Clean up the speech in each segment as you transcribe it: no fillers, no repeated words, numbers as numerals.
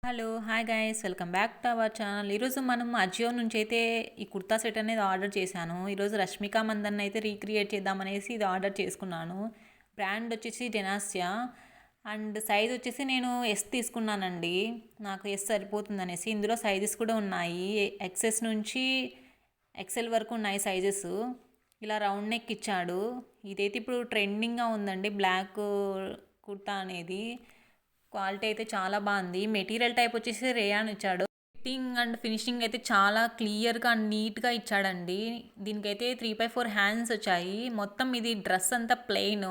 Hello hi guys welcome back to our channel. ఈరోజు మనం అజియో నుంచి అయితే ఈ కుర్తా సెట్ అనేది ఆర్డర్ చేశాను. ఈరోజు రష్మిక మందన్ అయితే రీక్రియేట్ చేద్దామనేసి ఇది ఆర్డర్ చేసుకున్నాను. బ్రాండ్ వచ్చేసి డెనాసియా అండ్ సైజ్ వచ్చేసి నేను ఎస్ తీసుకున్నానండి. నాకు ఎస్ సరిపోతుంది అనేసి. ఇందులో సైజెస్ కూడా ఉన్నాయి, ఎక్సెస్ నుంచి ఎక్సెల్ వరకు ఉన్నాయి సైజెస్. ఇలా రౌండ్ నెక్ ఇచ్చాడు. ఇదైతే ఇప్పుడు ట్రెండింగ్గా ఉందండి బ్లాక్ కుర్తా అనేది. క్వాలిటీ అయితే చాలా బాగుంది. మెటీరియల్ టైప్ వచ్చేసి రేయాన్ ఇచ్చాడు. ఫిట్టింగ్ అండ్ ఫినిషింగ్ అయితే చాలా క్లియర్గా అండ్ నీట్గా ఇచ్చాడండి. దీనికైతే 3/4 హ్యాండ్స్ వచ్చాయి. మొత్తం ఇది డ్రెస్ అంతా ప్లెయిన్.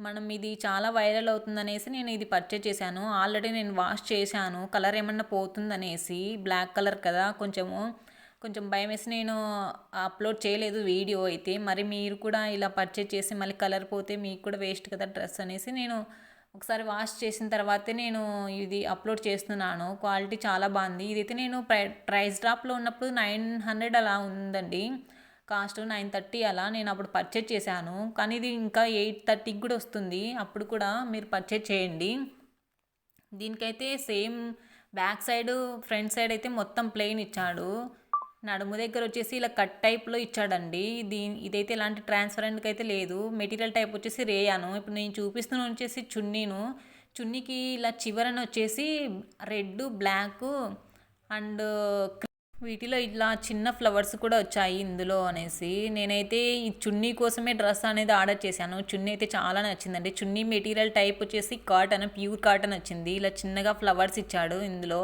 మనం ఇది చాలా వైరల్ అవుతుందనేసి నేను ఇది పర్చేజ్ చేశాను. ఆల్రెడీ నేను వాష్ చేశాను, కలర్ ఏమన్నా పోతుందనేసి. బ్లాక్ కలర్ కదా, కొంచెం భయం వేసి నేను అప్లోడ్ చేయలేదు వీడియో అయితే. మరి మీరు కూడా ఇలా పర్చేజ్ చేసి మళ్ళీ కలర్ పోతే మీకు కూడా వేస్ట్ కదా డ్రెస్ అనేసి నేను ఒకసారి వాష్ చేసిన తర్వాతే నేను ఇది అప్లోడ్ చేస్తున్నాను. క్వాలిటీ చాలా బాగుంది. ఇదైతే నేను ప్రైస్ డ్రాప్లో ఉన్నప్పుడు 900 అలా ఉందండి కాస్ట్. 930 అలా నేను అప్పుడు పర్చేజ్ చేశాను. కానీ ఇది ఇంకా 830కి కూడా వస్తుంది. అప్పుడు కూడా మీరు పర్చేజ్ చేయండి. దీనికైతే same back side front side అయితే మొత్తం ప్లెయిన్ ఇచ్చాడు. నడుము దగ్గర వచ్చేసి ఇలా కట్ టైప్లో ఇచ్చాడండి. ఇదైతే ఎలాంటి ట్రాన్స్పరెంట్గా అయితే లేదు. మెటీరియల్ టైప్ వచ్చేసి రేయాను. ఇప్పుడు నేను చూపిస్తున్న వచ్చేసి చున్నీకి ఇలా చివరన వచ్చేసి రెడ్ బ్లాక్ అండ్ వీటిలో ఇలా చిన్న ఫ్లవర్స్ కూడా వచ్చాయి ఇందులో అనేసి. నేనైతే ఈ చున్నీ కోసమే డ్రెస్ అనేది ఆర్డర్ చేశాను. చున్నీ అయితే చాలా నచ్చిందండి. చున్నీ మెటీరియల్ టైప్ వచ్చేసి కాటన్, ప్యూర్ కాటన్ వచ్చింది. ఇలా చిన్నగా ఫ్లవర్స్ ఇచ్చాడు. ఇందులో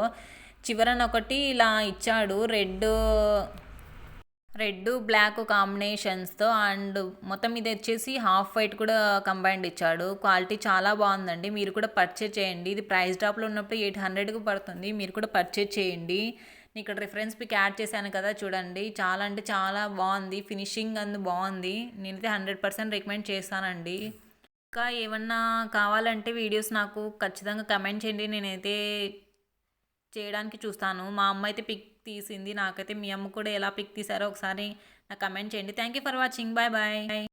చివరన ఒకటి ఇలా ఇచ్చాడు రెడ్ బ్లాక్ కాంబినేషన్స్తో. అండ్ మొత్తం ఇది వచ్చేసి హాఫ్ వైట్ కూడా కంబైన్డ్ ఇచ్చాడు. క్వాలిటీ చాలా బాగుందండి. మీరు కూడా పర్చేజ్ చేయండి. ఇది ప్రైస్ డ్రాప్లో ఉన్నప్పుడు 800కి పడుతుంది. మీరు కూడా పర్చేజ్ చేయండి. నేను ఇక్కడ రిఫరెన్స్ పిక్ యాడ్ చేశాను కదా, చూడండి. చాలా అంటే చాలా బాగుంది. ఫినిషింగ్ అందు బాగుంది. నేనైతే 100% రికమెండ్ చేస్తానండి. ఇంకా ఏమన్నా కావాలంటే వీడియోస్ నాకు ఖచ్చితంగా కమెంట్ చేయండి. నేనైతే చేయడానికి చూస్తాను. మా అమ్మ అయితే పిక్ తీసింది. నాకైతే మీ అమ్మ కూడా ఎలా పిక్ తీసారో ఒకసారి నాకు కమెంట్ చేయండి. Thank you for watching. Bye bye.